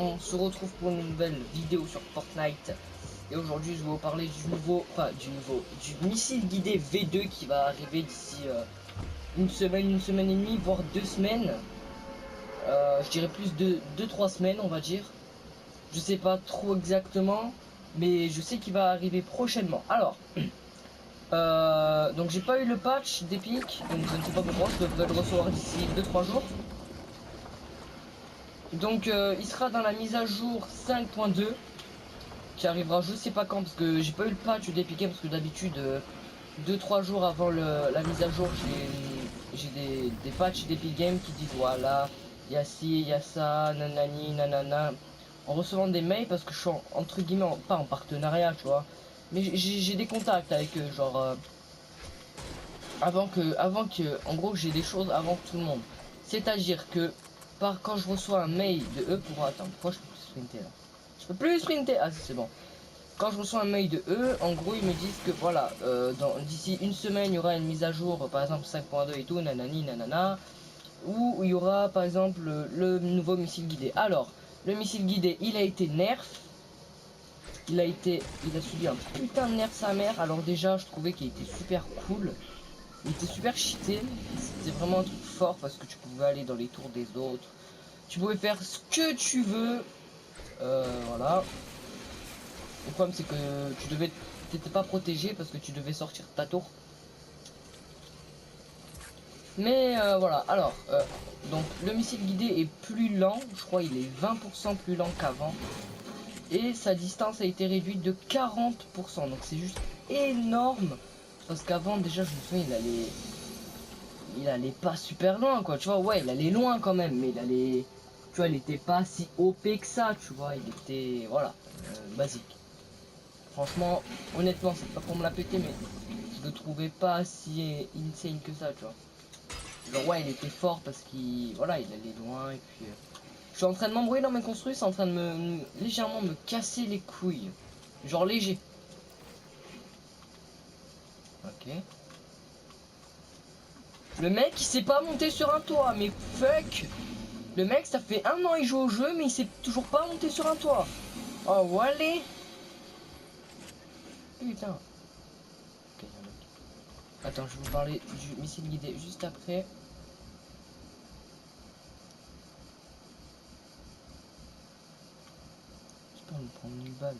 on se retrouve pour une nouvelle vidéo sur Fortnite. Et aujourd'hui je vais vous parler du missile guidé V2 qui va arriver d'ici une semaine et demie, voire 2 semaines. Je dirais plus de 2-3 semaines on va dire. Je sais pas trop exactement, mais je sais qu'il va arriver prochainement. Alors, donc j'ai pas eu le patch d'Epic, donc je ne sais pas pourquoi, je devrais le recevoir d'ici 2-3 jours. Donc il sera dans la mise à jour 5.2 qui arrivera je sais pas quand, parce que j'ai pas eu le patch d'Epic Games, parce que d'habitude 2-3 jours avant la mise à jour j'ai des patchs d'Epic Games qui disent voilà il y a ci, il y a ça, nanani nanana, en recevant des mails, parce que je suis entre guillemets pas en partenariat tu vois, mais j'ai des contacts avec eux, genre avant que en gros j'ai des choses avant que tout le monde, c'est à dire que quand je reçois un mail de eux pour attendre, pourquoi je peux plus sprinter là, je peux plus sprinter, ah c'est bon. Quand je reçois un mail de eux, en gros ils me disent que voilà, d'ici une semaine il y aura une mise à jour, par exemple 5.2 et tout, nanani nanana, où il y aura par exemple le nouveau missile guidé. Alors, le missile guidé il a été nerf, il a subi un putain de nerf sa mère. Alors déjà je trouvais qu'il était super cool, il était super cheaté, c'était vraiment un truc fort parce que tu pouvais aller dans les tours des autres, tu pouvais faire ce que tu veux, voilà. Le problème c'est que t'étais pas protégé parce que tu devais sortir ta tour. Mais voilà, alors, donc le missile guidé est plus lent, je crois il est 20% plus lent qu'avant. Et sa distance a été réduite de 40%, donc c'est juste énorme. Parce qu'avant déjà je me souviens il allait pas super loin quoi, tu vois, ouais il allait loin quand même, mais tu vois il était pas si OP que ça, tu vois, il était, voilà, basique. Franchement, honnêtement, c'est pas pour me la péter, mais je le trouvais pas si insane que ça, tu vois. Genre, ouais, il était fort parce qu'il, voilà, il allait loin, et puis... je suis en train de m'embrouiller dans mes construits, c'est en train de légèrement me casser les couilles. Genre léger. Ok. Le mec, il sait pas monter sur un toit, mais fuck. Le mec, ça fait 1 an il joue au jeu, mais il sait toujours pas monter sur un toit. Oh, voilà. Putain. Ok, attends, je vais vous parler du missile guidé juste après. J'espère me prendre une balle.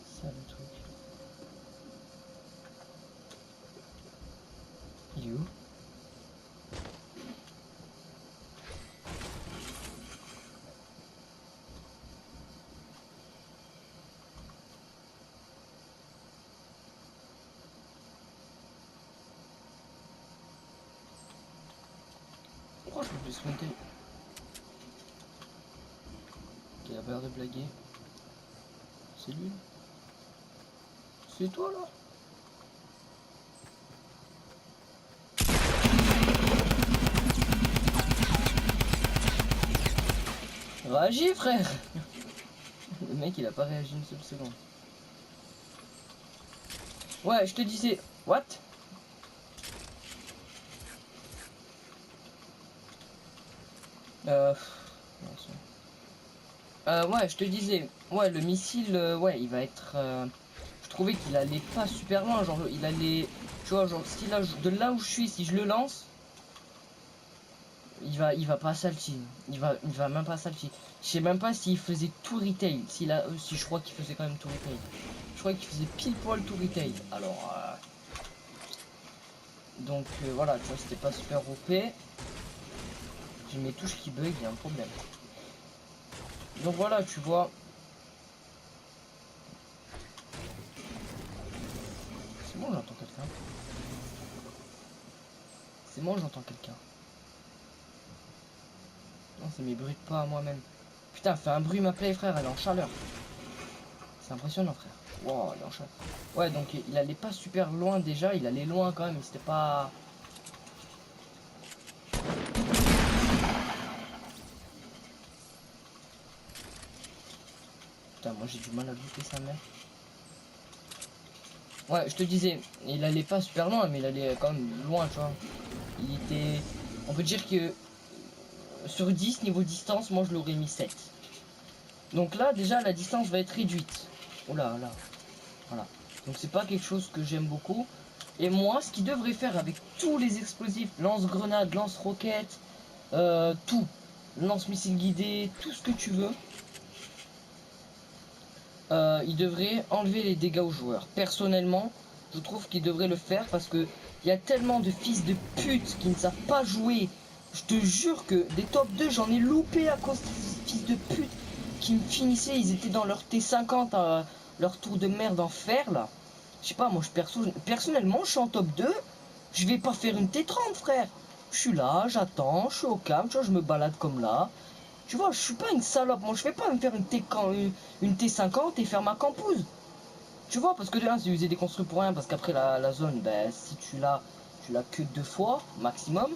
Ça le truc. Il est où? Pourquoi je peux plus sprinter? Il a pas l'air de blaguer. C'est lui? C'est toi là? Réagis frère. Le mec il a pas réagi une seule seconde. Ouais, je te disais. What? Euh... ouais, je te disais. Ouais, le missile, ouais, il va être... je trouvais qu'il allait pas super loin, genre il allait... Tu vois, genre si là, de là où je suis, si je le lance, il va pas salty. Il va même pas salty. Je sais même pas s'il faisait tout retail. Si je crois qu'il faisait quand même tout retail. Je crois qu'il faisait pile poil tout retail. Alors... donc voilà, tu vois, c'était pas super OP. J'ai mes touches qui bug, il y a un problème. Donc voilà, tu vois. C'est moi, j'entends quelqu'un. C'est moi, j'entends quelqu'un. Non, c'est mes bruits de pas à moi-même. Putain, fais un bruit ma play, frère, elle est en chaleur. C'est impressionnant, frère. Wow, elle est en chaleur. Ouais, donc il allait pas super loin déjà, il allait loin quand même, mais c'était pas... Putain, moi j'ai du mal à bouffer sa mère. Ouais, je te disais, il allait pas super loin, mais il allait quand même loin, tu vois. Il était... On peut dire que... sur 10 niveau distance, moi je l'aurais mis 7. Donc là déjà la distance va être réduite. Oh là là. Voilà. Donc c'est pas quelque chose que j'aime beaucoup. Et moi, ce qu'il devrait faire avec tous les explosifs, lance-grenades, lance-roquettes, tout, lance-missiles guidés, tout ce que tu veux, il devrait enlever les dégâts aux joueurs. Personnellement, je trouve qu'il devrait le faire parce que il y a tellement de fils de pute qui ne savent pas jouer. Je te jure que des top 2, j'en ai loupé à cause de ces fils de pute qui me finissaient. Ils étaient dans leur T50, leur tour de merde en fer là. Je sais pas, moi personnellement, je suis en top 2. Je vais pas faire une T30, frère. Je suis là, j'attends, je suis au calme, tu vois, je me balade comme là. Tu vois, je suis pas une salope. Moi, je vais pas me faire une T50 et faire ma campouse. Tu vois, parce que de 1, c'est user des construits pour rien. Parce qu'après, la zone, ben, si tu l'as que 2 fois, maximum.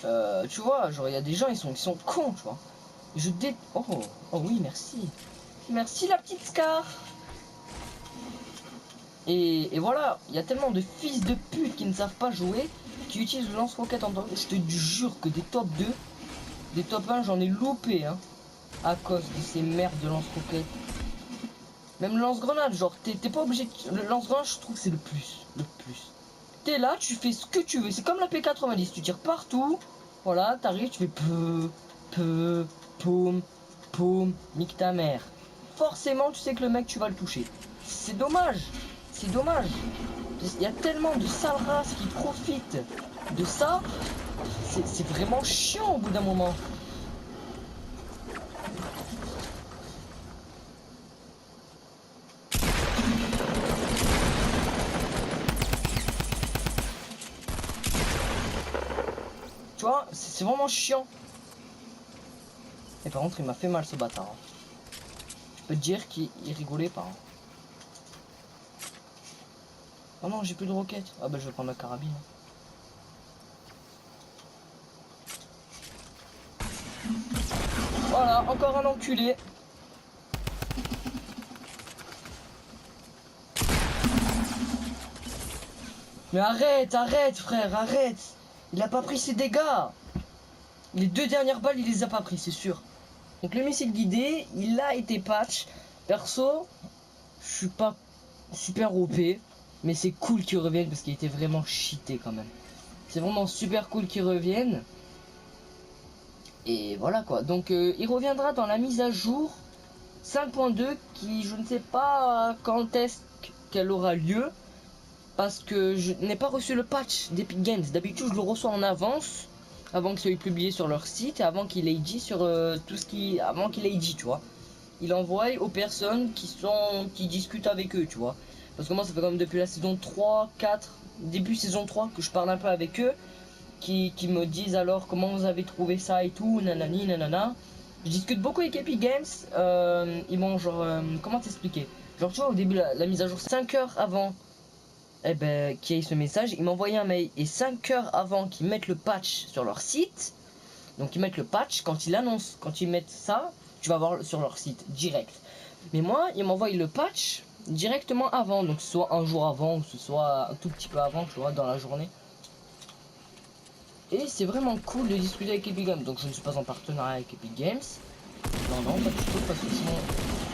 Tu vois, genre, il y a des gens, ils sont cons, tu vois. Oh, oh oui, merci. Merci, la petite Scar. Et voilà, il y a tellement de fils de pute qui ne savent pas jouer, qui utilisent le lance-roquette en temps. Je te jure que des top 2, des top 1, j'en ai loupé, hein, à cause de ces merdes de lance-roquette. Même le lance-grenade, genre, t'es pas obligé de... Le lance-grenade, je trouve que c'est le plus. T'es là, tu fais ce que tu veux. C'est comme la P90, tu tires partout. Voilà, t'arrives, tu fais poum, poum, nique ta mère. Forcément, tu sais que le mec, tu vas le toucher. C'est dommage. C'est dommage. Il y a tellement de sales races qui profitent de ça. C'est vraiment chiant au bout d'un moment. Tu vois, c'est vraiment chiant. Et par contre, il m'a fait mal ce bâtard. Hein. Je peux te dire qu'il rigolait pas. Hein. Oh non, j'ai plus de roquettes. Ah bah je vais prendre la carabine. Voilà, encore un enculé. Mais arrête frère, arrête. Il a pas pris ses dégâts. Les 2 dernières balles, il les a pas pris, c'est sûr. Donc le missile guidé, il a été patch. Perso, je suis pas super OP, mais c'est cool qu'il revienne parce qu'il était vraiment cheaté quand même. C'est vraiment super cool qu'il revienne. Et voilà quoi. Donc il reviendra dans la mise à jour 5.2 qui je ne sais pas quand est-ce qu'elle aura lieu. Parce que je n'ai pas reçu le patch d'Epic Games. D'habitude, je le reçois en avance, avant que ce soit publié sur leur site, et avant qu'il ait dit sur tout ce qui... Avant qu'il ait dit, tu vois. Il envoie aux personnes qui discutent avec eux, tu vois. Parce que moi, ça fait quand même depuis la saison 3, 4, début saison 3, que je parle un peu avec eux, qui me disent alors comment vous avez trouvé ça et tout, nanani, nanana. Je discute beaucoup avec Epic Games, ils m'ont genre... comment t'expliquer? Genre, tu vois, au début, la mise à jour, 5 heures avant... Eh ben, qui a eu ce message, ils m'envoyaient un mail et 5 heures avant qu'ils mettent le patch sur leur site, donc ils mettent le patch, quand ils annoncent, quand ils mettent ça, tu vas voir sur leur site direct. Mais moi, ils m'envoient le patch directement avant, donc ce soit un jour avant ou ce soit un tout petit peu avant, tu vois, dans la journée. Et c'est vraiment cool de discuter avec Epic Games, donc je ne suis pas en partenariat avec Epic Games. Non, pas du tout, parce que sinon,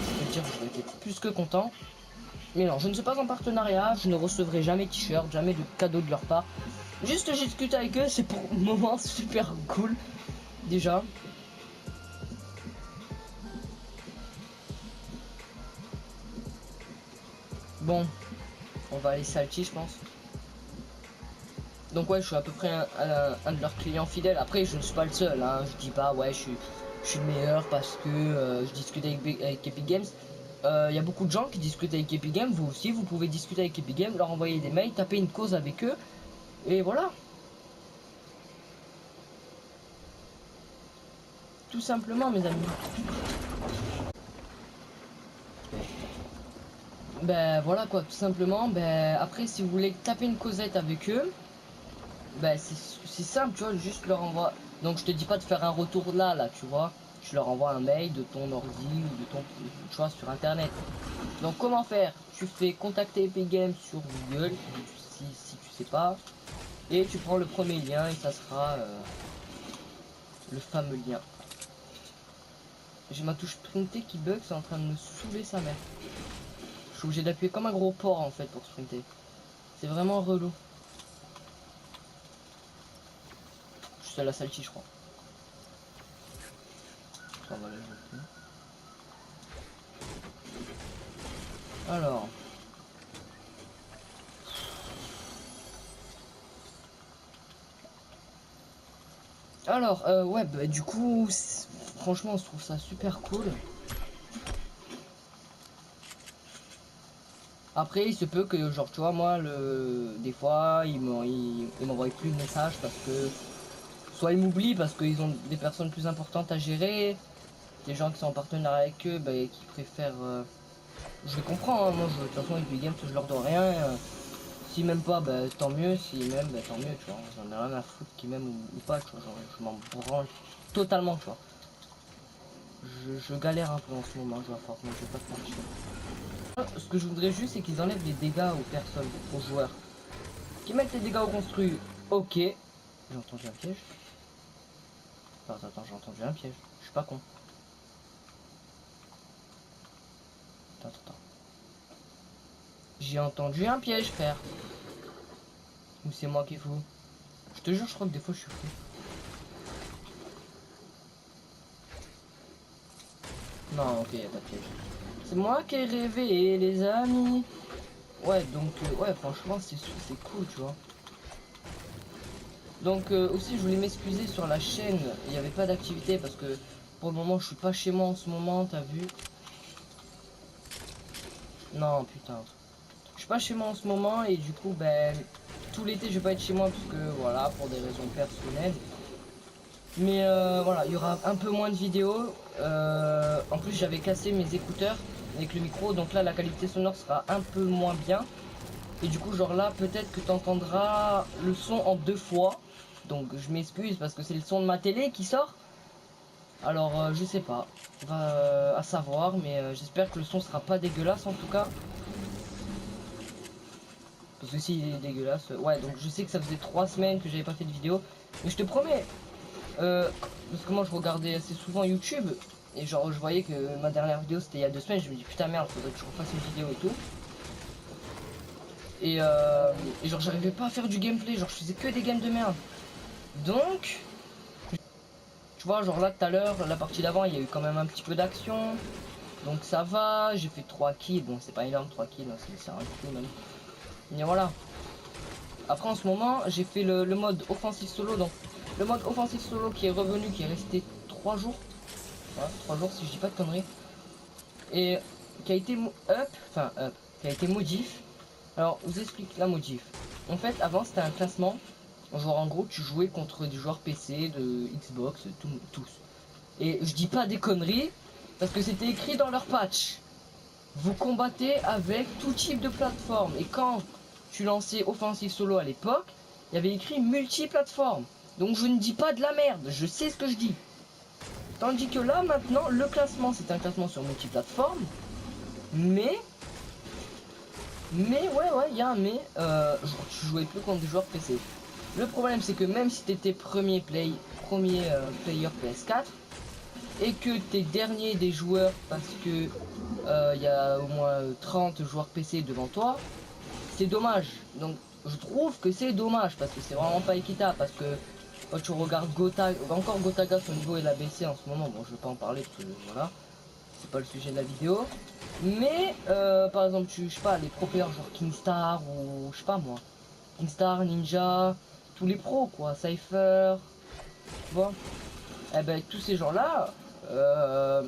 je peux dire que j'aurais été plus que content. Mais non, je ne suis pas en partenariat, je ne recevrai jamais de t-shirt, jamais de cadeau de leur part. Juste j'ai discuté avec eux, c'est pour le moment super cool. Déjà. Bon, on va aller salty je pense. Donc ouais, je suis à peu près un de leurs clients fidèles. Après, je ne suis pas le seul, hein. Je dis pas ouais, je suis le meilleur parce que je discute avec Epic Games. Il y a beaucoup de gens qui discutent avec Epic Games, vous aussi, vous pouvez discuter avec Epic Games, leur envoyer des mails, taper une cause avec eux. Et voilà. Tout simplement, mes amis. Ben voilà quoi, tout simplement. Ben après, si vous voulez taper une causette avec eux, ben c'est simple, tu vois, juste leur envoie. Donc je te dis pas de faire un retour là, tu vois. Je leur envoie un mail de ton ordi ou de ton choix sur internet. Donc comment faire? Tu fais contacter Epic Games sur Google, si tu sais pas. Et tu prends le premier lien et ça sera le fameux lien. J'ai ma touche sprinter qui bug, c'est en train de me saouler sa mère. Je suis obligé d'appuyer comme un gros porc en fait pour sprinter. C'est vraiment relou. Je suis à la salty je crois. Ça va la jeter. Alors, ouais, bah, du coup, franchement, on se trouve ça super cool. Après, il se peut que, genre, tu vois, moi, des fois, il m'envoie plus de messages parce que, soit ils m'oublient parce qu'ils ont des personnes plus importantes à gérer, des gens qui sont en partenariat avec eux, bah, qui préfèrent. Je les comprends, hein, moi, de toute façon, Epic Games, je leur dois rien. S'ils m'aiment pas, bah, tant mieux. S'ils m'aiment, bah, tant mieux, tu vois. J'en ai rien à foutre qu'ils m'aiment ou pas, tu vois. Genre, je m'en branle totalement, tu vois. Je galère un peu en ce moment, je vois Fortnite, je vais pas te mentir. Ce que je voudrais juste, c'est qu'ils enlèvent les dégâts aux personnes, aux joueurs. Qu'ils mettent les dégâts aux construits, ok. J'ai entendu un piège. Attends, j'ai entendu un piège. Je suis pas con. Attends. J'ai entendu un piège, frère. Ou c'est moi qui est fou. Je te jure, je crois que des fois je suis fou. Non, ok, y'a pas de piège. C'est moi qui ai rêvé, les amis. Ouais, donc, ouais, franchement, c'est cool, tu vois. Donc, aussi, je voulais m'excuser sur la chaîne. Il n'y avait pas d'activité parce que pour le moment, je suis pas chez moi en ce moment, t'as vu? Non, putain. Je suis pas chez moi en ce moment et du coup, ben, tout l'été, je vais pas être chez moi parce que, voilà, pour des raisons personnelles. Mais voilà, il y aura un peu moins de vidéos. En plus, j'avais cassé mes écouteurs avec le micro, donc là, la qualité sonore sera un peu moins bien. Et du coup, genre là, peut-être que tu entendras le son en 2 fois. Donc, je m'excuse parce que c'est le son de ma télé qui sort. Alors, je sais pas. À savoir, mais j'espère que le son sera pas dégueulasse en tout cas. Parce que s'il est dégueulasse, ouais, donc je sais que ça faisait 3 semaines que j'avais pas fait de vidéo. Mais je te promets, parce que moi je regardais assez souvent YouTube. Et genre, je voyais que ma dernière vidéo c'était il y a 2 semaines. Je me dis putain, merde, faudrait que je refasse une vidéo et tout. Et genre, j'arrivais pas à faire du gameplay. Genre, je faisais que des games de merde. Donc, tu vois, genre là tout à l'heure, la partie d'avant, il y a eu quand même un petit peu d'action. Donc ça va, j'ai fait 3 kills. Bon, c'est pas énorme 3 kills, hein, c'est un coup même. Mais voilà. Après en ce moment, j'ai fait le mode offensif solo. Donc le mode offensif solo qui est revenu, qui est resté 3 jours. Voilà, 3 jours si je dis pas de conneries. Et qui a été qui a été modif. Alors, je vous explique la modif. En fait, avant c'était un classement. Genre en gros, tu jouais contre des joueurs PC, de Xbox, tous. Et je dis pas des conneries, parce que c'était écrit dans leur patch. Vous combattez avec tout type de plateforme. Et quand tu lançais Offensive Solo à l'époque, il y avait écrit multiplateforme. Donc je ne dis pas de la merde, je sais ce que je dis. Tandis que là, maintenant, le classement, c'est un classement sur multiplateforme. Mais ouais, il y a un mais. Tu jouais plus contre des joueurs PC. Le problème, c'est que même si tu étais premier player PS4, et que t'es dernier des joueurs parce que il y a au moins 30 joueurs PC devant toi, c'est dommage. Donc je trouve que c'est dommage parce que c'est vraiment pas équitable. Parce que quand tu regardes Gotaga, son niveau il a baissé en ce moment. Bon, je vais pas en parler parce que voilà, c'est pas le sujet de la vidéo. Mais par exemple, je sais pas, les pro players genre Kingstar ou je sais pas moi, Kingstar, Ninja, tous les pros quoi, Cypher, tu vois. Eh ben tous ces gens là,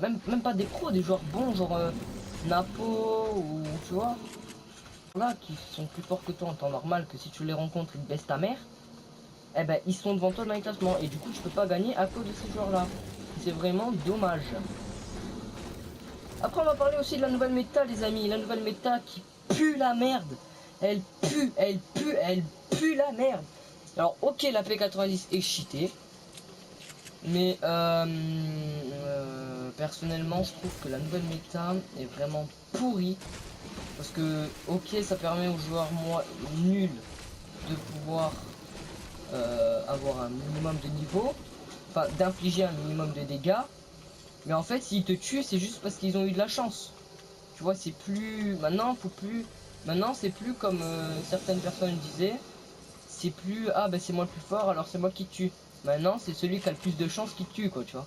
même pas des pros, des joueurs bons, genre Napo ou tu vois, là qui sont plus forts que toi en temps normal, que si tu les rencontres ils te baissent ta mère, eh ben ils sont devant toi dans les classements et du coup tu peux pas gagner à cause de ces joueurs là. C'est vraiment dommage. Après on va parler aussi de la nouvelle méta les amis, la nouvelle méta qui pue la merde. Elle pue la merde. Alors ok la P90 est cheatée. Mais personnellement, je trouve que la nouvelle méta est vraiment pourrie. Parce que, ok, ça permet aux joueurs nuls de pouvoir avoir un minimum de niveau, enfin d'infliger un minimum de dégâts. Mais en fait, s'ils te tuent, c'est juste parce qu'ils ont eu de la chance. Tu vois, c'est plus... Maintenant, c'est plus comme certaines personnes disaient. C'est plus... Ah, ben c'est moi le plus fort, alors c'est moi qui te tue. Maintenant, c'est celui qui a le plus de chance qui te tue, quoi, tu vois.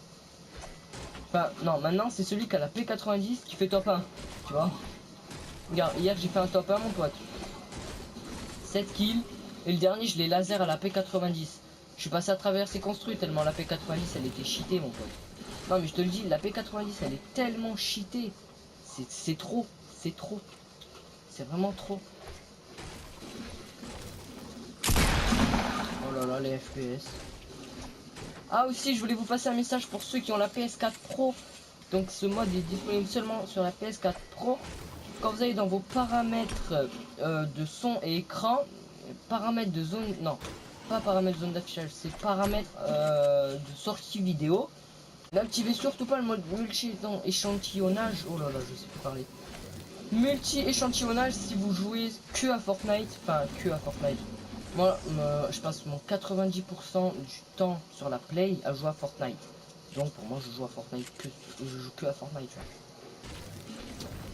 Enfin, non, maintenant, c'est celui qui a la P90 qui fait top 1. Tu vois. Regarde, hier, j'ai fait un top 1, mon pote. 7 kills. Et le dernier, je l'ai laser à la P90. Je suis passé à travers ses construits tellement la P90, elle était cheatée, mon pote. Non, mais je te le dis, la P90, elle est tellement cheatée. C'est trop. C'est trop. C'est vraiment trop. Oh là là, les FPS. Ah aussi, je voulais vous passer un message pour ceux qui ont la PS4 Pro. Donc ce mode est disponible seulement sur la PS4 Pro. Quand vous allez dans vos paramètres de son et écran, paramètres de zone, non, pas paramètres de zone d'affichage, c'est paramètres de sortie vidéo. N'activez surtout pas le mode multi-échantillonnage. Oh là là, je sais plus parler. Multi-échantillonnage si vous jouez que à Fortnite, enfin que à Fortnite. Moi, je passe mon 90% du temps sur la play à jouer à Fortnite. Donc pour moi, je joue à Fortnite je joue que à Fortnite.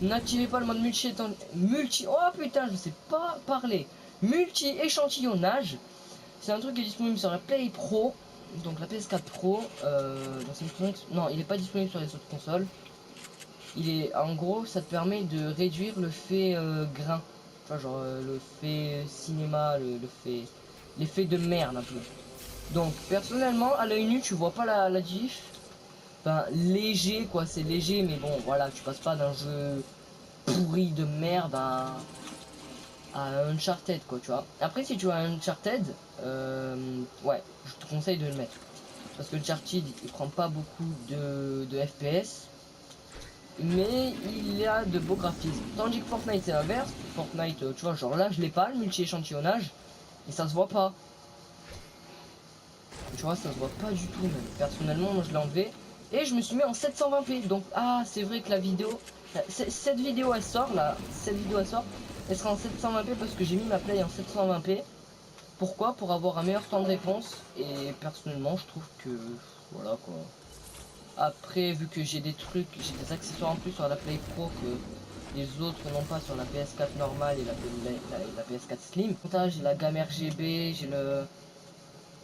N'activez pas le mode oh putain, je sais pas parler. Multi-échantillonnage. C'est un truc qui est disponible sur la Play Pro, donc la PS4 Pro. Non, il est pas disponible sur les autres consoles. Il est, en gros, ça te permet de réduire le fait grain. Enfin, genre le fait cinéma, l'effet de merde un peu. Donc personnellement, à l'œil nu, tu vois pas la diff. Enfin, léger quoi, c'est léger, mais bon, voilà, tu passes pas d'un jeu pourri de merde à Uncharted quoi, tu vois. Après, si tu as Uncharted, ouais, je te conseille de le mettre. Parce que Uncharted, il prend pas beaucoup de FPS. Mais il y a de beaux graphismes. Tandis que Fortnite c'est l'inverse. Fortnite, tu vois, genre là je l'ai pas, le multi-échantillonnage. Et ça se voit pas. Tu vois, ça se voit pas du tout même. Personnellement, moi je l'ai enlevé. Et je me suis mis en 720p. Donc, ah, c'est vrai que la vidéo... Cette vidéo elle sort là. Cette vidéo elle sort. Elle sera en 720p parce que j'ai mis ma play en 720p. Pourquoi? Pour avoir un meilleur temps de réponse. Et personnellement, je trouve que... Voilà quoi. Après, vu que j'ai des trucs, j'ai des accessoires en plus sur la Play Pro que les autres n'ont pas sur la PS4 normale et la PS4 Slim. J'ai la gamme RGB, j'ai le...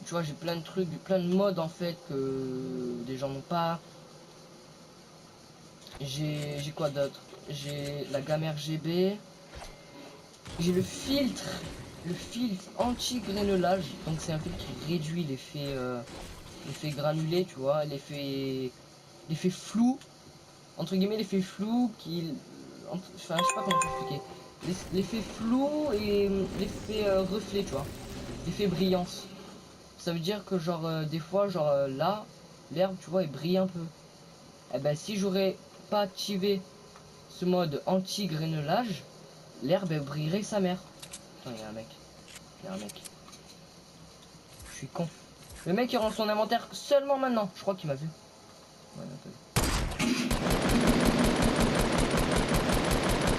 Tu vois, j'ai plein de trucs, plein de modes en fait que des gens n'ont pas. J'ai quoi d'autre? J'ai la gamme RGB. J'ai le filtre anti-granulage. Donc c'est un filtre qui réduit l'effet granulé, tu vois, l'effet flou. Entre guillemets l'effet flou qui... Enfin, je sais pas comment t'expliquer. L'effet flou et l'effet reflet, tu vois. L'effet brillance. Ça veut dire que genre des fois, genre là, l'herbe, tu vois, elle brille un peu. Et ben si j'aurais pas activé ce mode anti-granulage, l'herbe elle brillerait sa mère. Attends, il y a un mec. Il y a un mec. Je suis con. Le mec il rend son inventaire seulement maintenant. Je crois qu'il m'a vu. Ouais,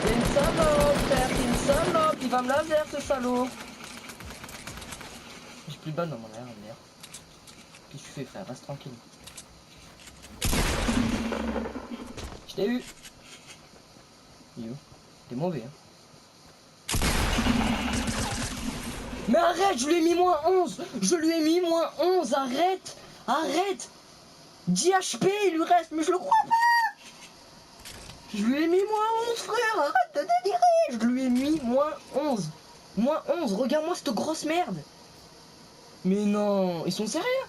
c'est une salope, frère, c'est une salope. Il va me laser ce salaud. J'ai plus de balles dans mon air, merde. Qu'est-ce que tu fais, frère? Reste tranquille. Je t'ai eu. You. T'es mauvais, hein. Mais arrête, je lui ai mis moins 11. Je lui ai mis moins 11. Arrête. Arrête. 10 HP, il lui reste. Mais je le crois pas. Je lui ai mis moins 11, frère. Arrête de délirer. Je lui ai mis moins 11. Moins 11. Regarde-moi cette grosse merde. Mais non. Ils sont sérieux?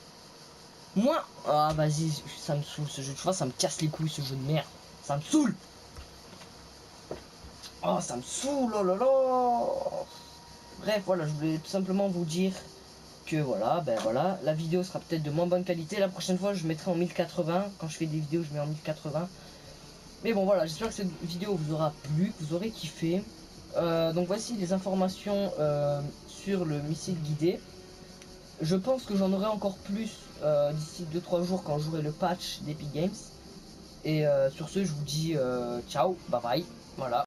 Moins... Ah, vas-y. Ça me saoule ce jeu. Tu vois, ça me casse les couilles ce jeu de merde. Ça me saoule. Oh, ça me saoule. Oh là là. Bref, voilà, je voulais tout simplement vous dire que voilà, ben voilà, la vidéo sera peut-être de moins bonne qualité. La prochaine fois, je mettrai en 1080. Quand je fais des vidéos, je mets en 1080. Mais bon, voilà, j'espère que cette vidéo vous aura plu, que vous aurez kiffé. Donc voici les informations sur le missile guidé. Je pense que j'en aurai encore plus d'ici 2-3 jours quand j'aurai le patch d'Epic Games. Et sur ce, je vous dis ciao, bye bye, voilà.